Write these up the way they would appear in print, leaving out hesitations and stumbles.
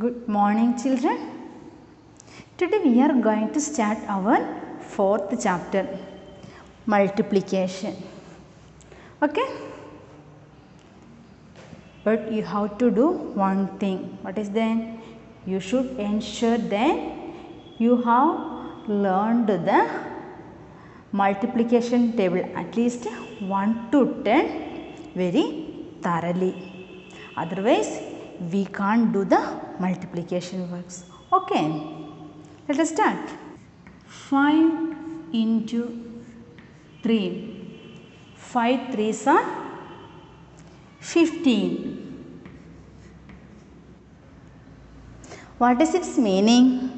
Good morning, children. Today we are going to start our fourth chapter, multiplication. Okay? But you have to do one thing. What is that? You should ensure that you have learned the multiplication table at least 1 to 10 very thoroughly. Otherwise, we can't do the multiplication works. Okay, let us start. 5 into 3. 5 threes are 15. What is its meaning?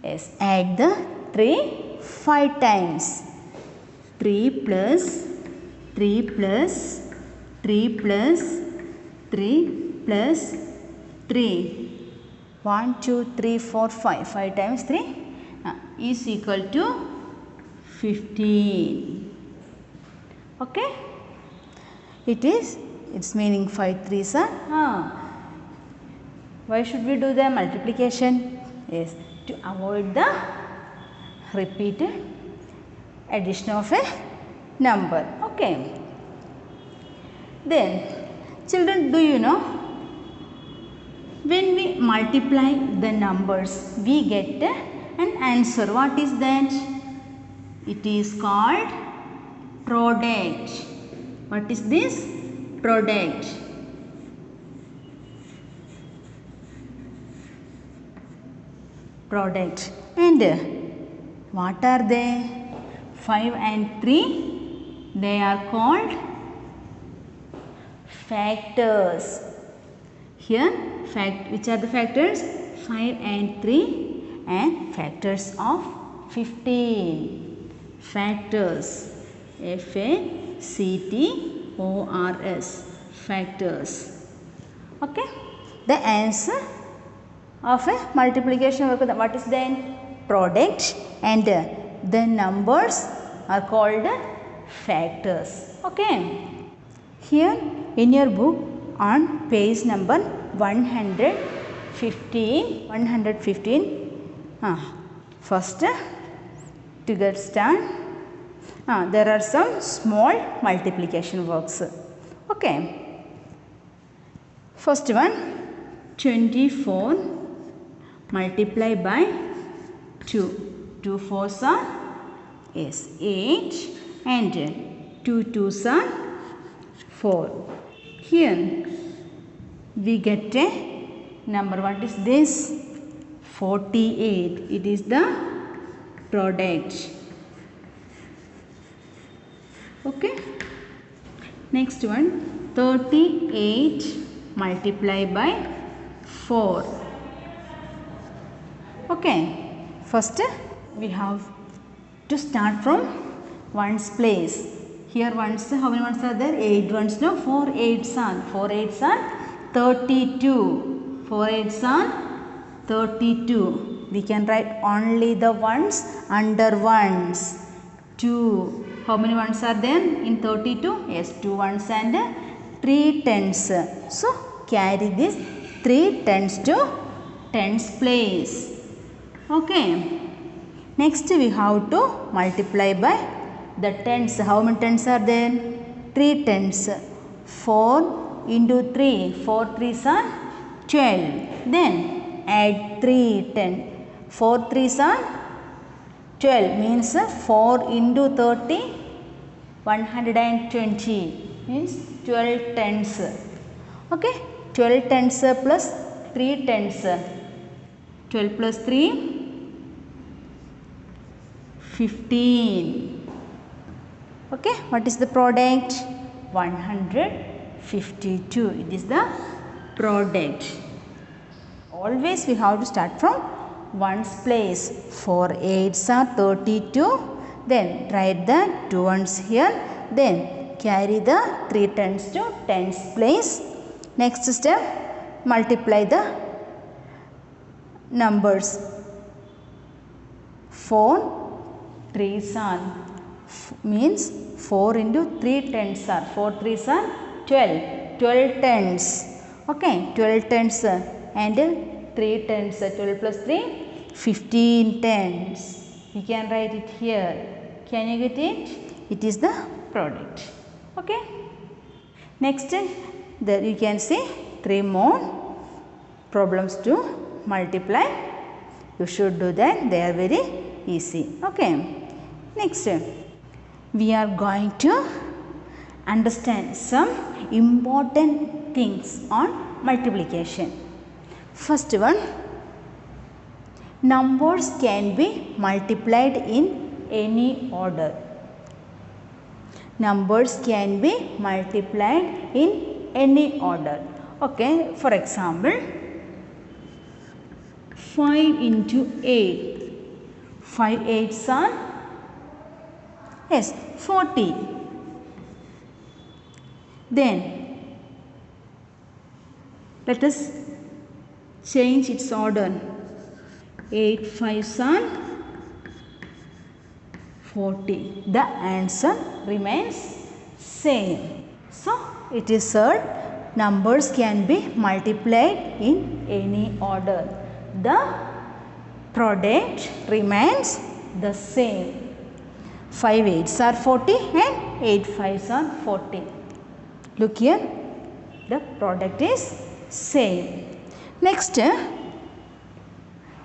Yes, add the 3 5 times. 3 plus 3 plus 3 plus 3 plus 3. 1, 2, 3, 4, 5. 5 times 3 is equal to 15. Okay? Its meaning 5 threes are. Why should we do the multiplication? Yes, to avoid the repeated addition of a number. Okay. Then, children, do you know, when we multiply the numbers, we get an answer. What is that? It is called product. What is this? Product. Product. And what are they? 5 and 3. They are called factors. Here, which are the factors? 5 and 3 and factors of 15. Factors. F-A-C-T-O-R-S. Factors. Okay. The answer of a multiplication work, what is then? Product, and the numbers are called factors. Okay. Here in your book on page number 115, first to get started, there are some small multiplication works. Okay. First one, 24 multiply by 2. 2 fours are 8 and 2 twos are 4. Here we get a number. What is this? 48. It is the product. Okay. Next one, 38 multiply by 4. Okay. First we have to start from ones place. Here ones, how many ones are there? 8 ones, no? 4 8s are. 4 8s are 32. 4 8s are 32. We can write only the ones under ones. 2. How many ones are there in 32? Yes, 2 ones and 3 tens. So, carry this 3 tens to tens place. Okay. Next we have to multiply by the tens. How many tens are there? 3 tens. 4 into 3. 4 3s are 12. Then add 3 10. 4 3s are 12. Means 4 into 30. 120. Means 12 tens. Okay. 12 tens plus 3 tens. 12 plus 3. 15. Okay, what is the product? 152. It is the product. Always we have to start from ones place. 4 8s are 32. Then write the 2 ones here. Then carry the 3 tens to tens place. Next step, multiply the numbers. 4 3s are means 4 into 3 tens are 4 3s are 12. 12 tens. Okay, 12 tens and 3 tens. 12 plus 3, 15 tens. We can write it here. Can you get it? It is the product. Okay. Next, there you can see 3 more problems to multiply. You should do that. They are very easy. Okay. Next, we are going to understand some important things on multiplication. First one, numbers can be multiplied in any order. Numbers can be multiplied in any order. Okay, for example, 5 into 8. 5 8s are, yes, 40. Then let us change its order. 8 5s are 40. The answer remains same. So it is said numbers can be multiplied in any order. The product remains the same. 5 8s are 40 and 8 5s are 40. Look here, the product is same. Next,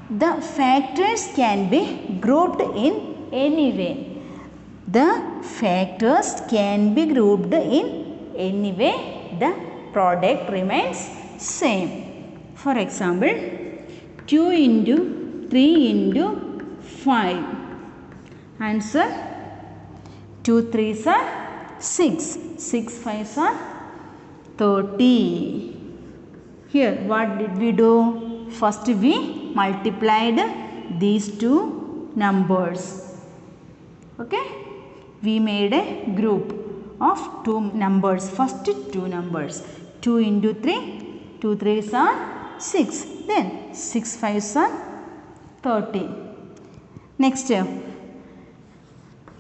the factors can be grouped in any way. The factors can be grouped in any way. The product remains same. For example, 2 into 3 into 5. Answer, 2 3s are 6. 6 5s are 30. Here what did we do? First we multiplied these two numbers. Okay, we made a group of 2 numbers. First 2 numbers, 2 into 3, 2 3s are 6. Then 6 5s are 30. Next,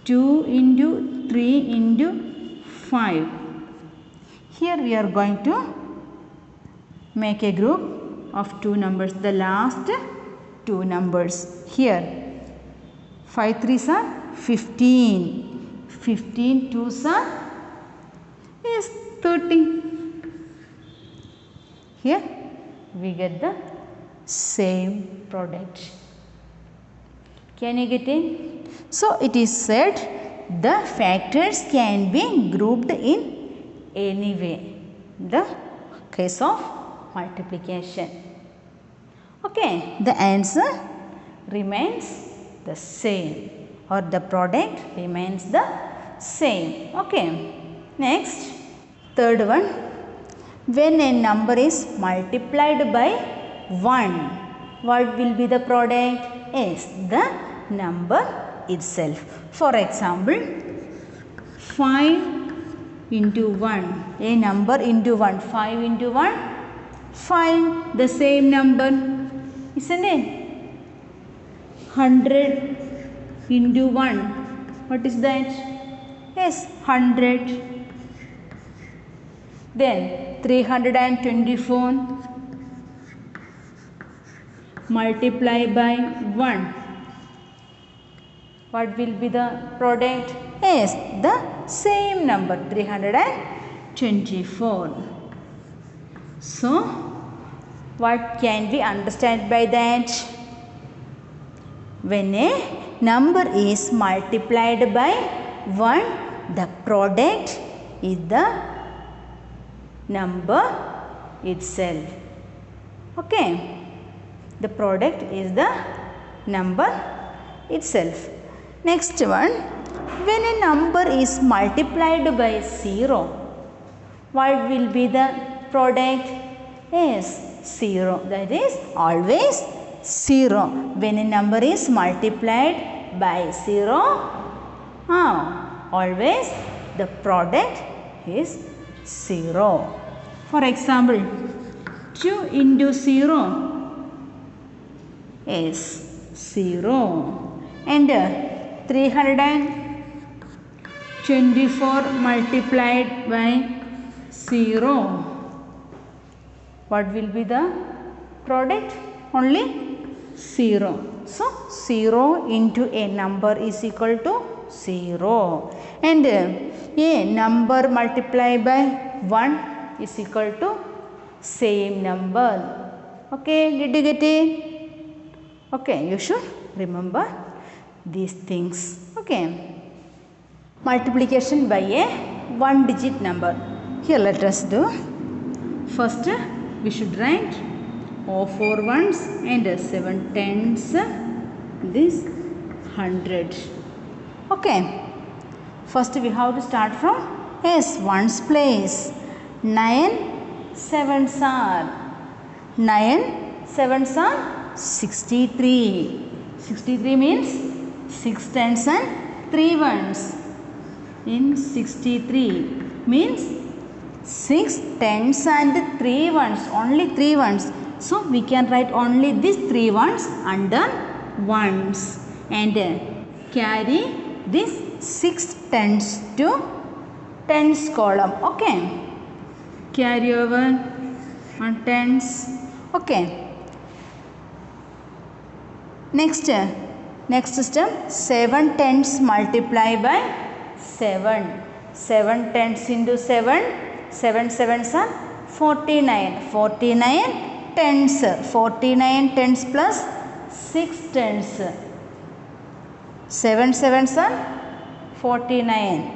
2 into 3 into 5. Here we are going to make a group of 2 numbers, the last 2 numbers. Here 5 3s are 15. 15 2s are, yes, 30. Here we get the same product. Can you get it? So it is said the factors can be grouped in any way. The case of multiplication. Okay, the answer remains the same, or the product remains the same. Okay. Next, third one, when a number is multiplied by 1, what will be the product? Is the number itself. For example, 5 into 1, a number into 1, 5 into 1, 5, the same number, isn't it? 100 into 1, what is that? Yes, 100. Then 324 multiply by 1, what will be the product? Yes, the same number, 324. So what can we understand by that? When a number is multiplied by 1, the product is the number itself. Okay, the product is the number itself. Next one, when a number is multiplied by 0, what will be the product? Yes, 0. That is always 0. When a number is multiplied by 0, always the product is 0. For example, 2 into 0 is 0, and 324 multiplied by 0, what will be the product only 0. So 0 into a number is equal to 0, and a number multiplied by 1 is equal to same number. Okay, did you get it? Okay, you should remember these things. Okay, multiplication by a one digit number. Here let us do. First we should write 4 ones and 7 tens, this 100. Okay, first we have to start from ones place. 9 sevens are 63. 63 means 6 tens and 3 ones. In 63 means 6 tens and 3 ones, only 3 ones. So we can write only these 3 ones under ones and carry this 6 tens to tens column. Okay, carry over on tens. Okay, next step, 7 tens multiply by 7. 7 tens into 7, 7 sevens are 49. 49 tens, 49 tens plus 6 tens. 7 sevens are 49.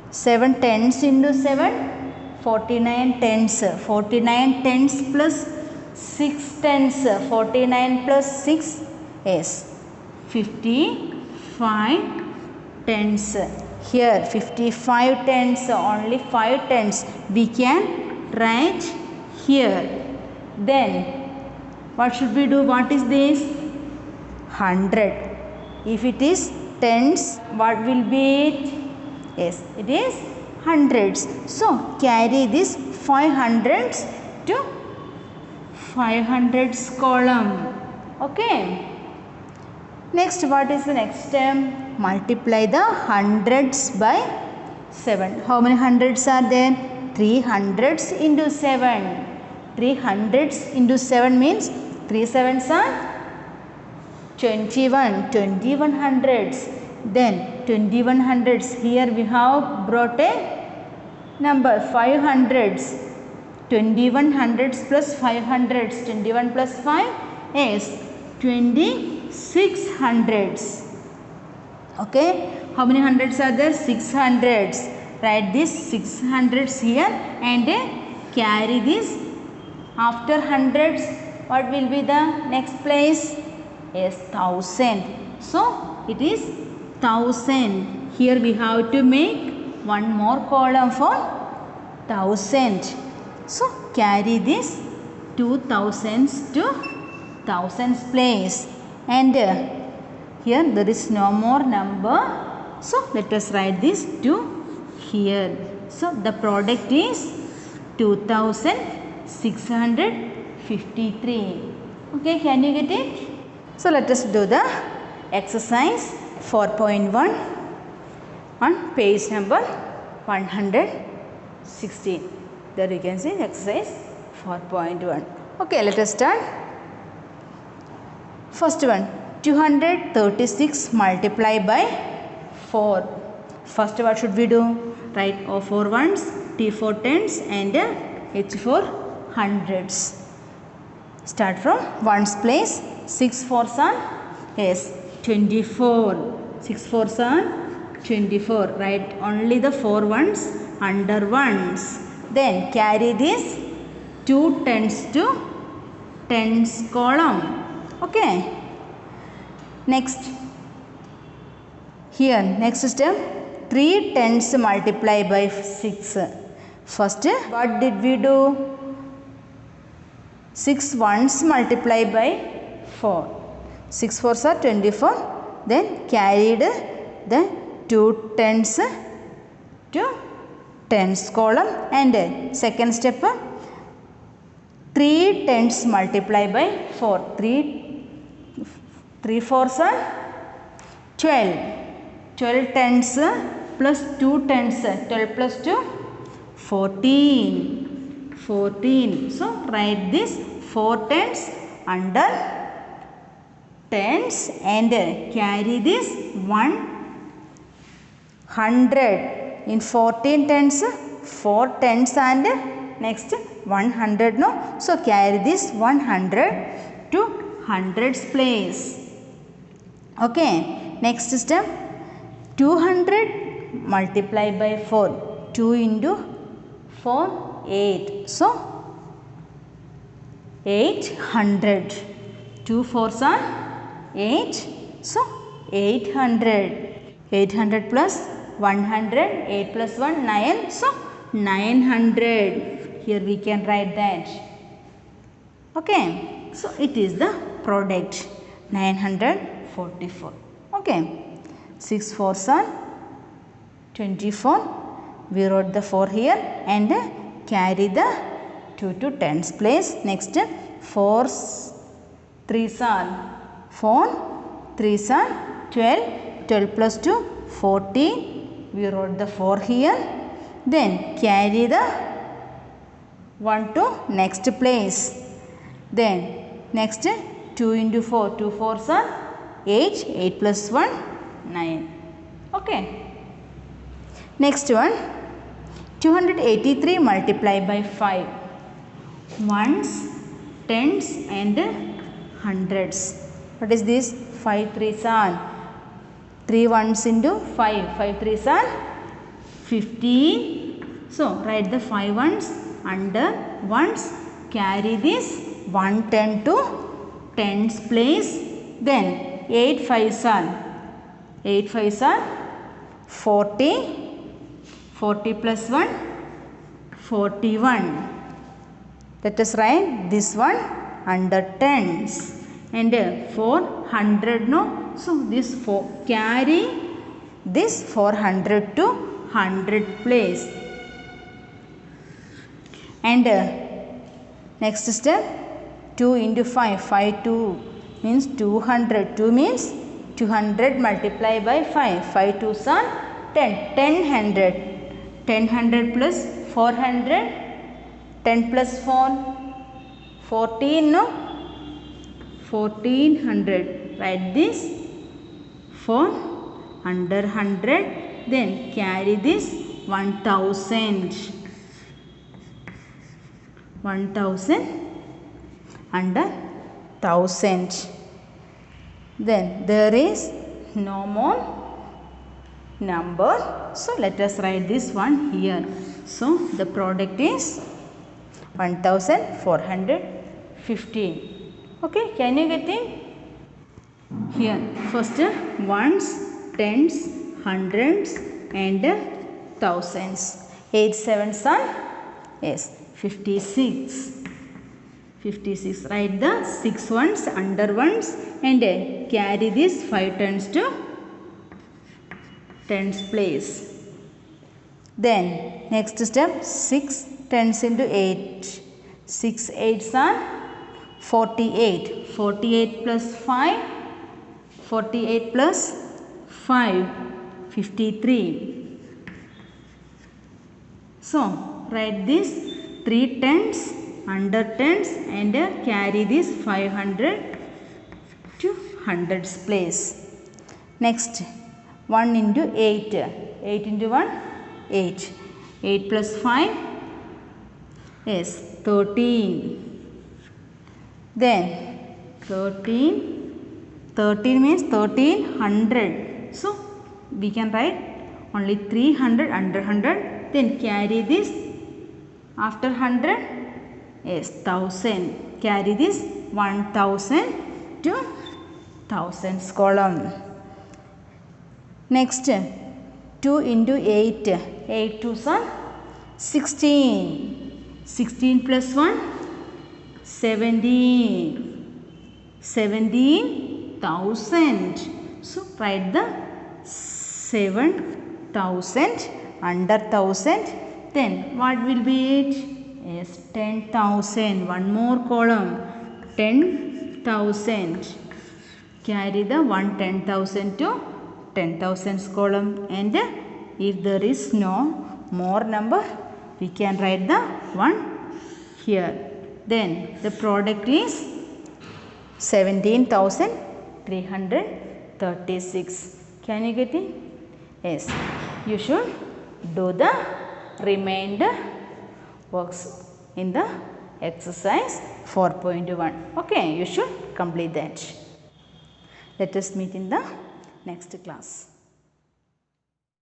7 tens into 7, 49 tens. 49 tens plus 6 tens. 49 plus 6 is 55 tens. Here 55 tens, only 5 tens we can write here. Then what should we do? What is this? 100. If it is tens, what will be it? Yes, it is hundreds. So carry this 500s to 500s column. Okay, next, what is the next step? Multiply the hundreds by 7. How many hundreds are there? 3 hundreds into 7. 3 hundreds into 7 means 3 sevens are 21. 21 hundreds. Then 21 hundreds. Here we have brought a number 5 hundreds. 21 hundreds plus 5 hundreds. 21 plus 5 is 26 hundreds. Okay, how many hundreds are there? 6 hundreds. Write this 6 hundreds here and carry this after hundreds. What will be the next place? Yes, 1000. So it is 1000. Here we have to make one more column for 1000. So carry this 2000s to thousands place, and here there is no more number. So let us write this 2 here. So the product is 2653. Okay, can you get it? So let us do the exercise 4.1 on page number 116. There you can see exercise 4.1. Okay, let us start. First one, 236 multiplied by 4. First, what should we do? Write O for ones, T for tens and H for hundreds. Start from ones place. 6 fours are 24. 6 fours are 24. Write only the 4 ones under ones. Then carry this 2 tens to tens column. Okay. Next, here next step, 3 tens multiply by 6. First, what did we do? 6 ones multiply by 4. 6 fours are 24. Then carried the 2 tens to tens column, and second step, 3 tens multiply by 4. 3 fours are 12. 12 tens plus 2 tens. 12 plus 2, 14. 14. So write this 4 tens under tens and carry this 100. In 14 tens, 4 tens and next 100. No, so carry this 100 to hundreds place. Okay, next step, 200 multiplied by 4. 2 into 4, 8. So 800. 2 fours are 8. So 800. 800 plus 100. 8 plus 1, 9. So 900. Here we can write that. Okay. So it is the product 944. Okay. 6 fours are 24. We wrote the 4 here and carry the 2 to tens place. Next 4 3s are 4. 3s are 12. 12 plus 2 14. We wrote the 4 here. Then carry the 1 to next place. Then next 2 into 4. 2 4s are 8. 8 plus 1 9. Okay. Next one, 283 multiplied by 5. Ones, tens and hundreds. What is this? 5 3s are 3 ones into 5. 5 3s are 15. So write the 5 ones under ones. Carry this 110 to tens place. Then 8 5s are 40. 40 plus 1, 41. Let us write this one under tens. And 400, no? So this 4, carry this 400 to 100 place. And next step, 2 into 5. 5 2 means 200. 2 means 200 multiplied by 5. 5 2s are 10. 1000. 1000 plus 400. 10 plus 4. 14, no? 1400. Write this 4 under 100. Then carry this 1000. 1000 under 1000. Then there is no more number. So let us write this one here. So the product is 1415. Okay, can you get it? Here first ones, tens, hundreds and thousands. 8 sevens are 56. 56. Write the 6 ones under ones and carry this 5 tens to tens place. Then next step, 6 tens into 8. 6 8s are 48. 48 plus 5. 48 plus 5. 53. So write this 3 tens under tens and carry this 500 to hundreds place. Next 1 into 8. 8 into 1, 8. 8 plus 5 is 13. Then 13 means 1300. So we can write only 300 under 100. Then carry this after 100 is 1000. Carry this 1000 to thousands column. Next 2 into 8. 8 2s are 16. 16 plus 1, 17. 17,000. So write the 7,000 under 1000. Then what will be it? Is 10,000. One more column. 10,000. Carry the 10,000 to 10,000 column, and if there is no more number, we can write the one here. Then the product is 17,336. Can you get it? Yes. You should do the remainder works in the exercise 4.1. Okay, you should complete that. Let us meet in the next class.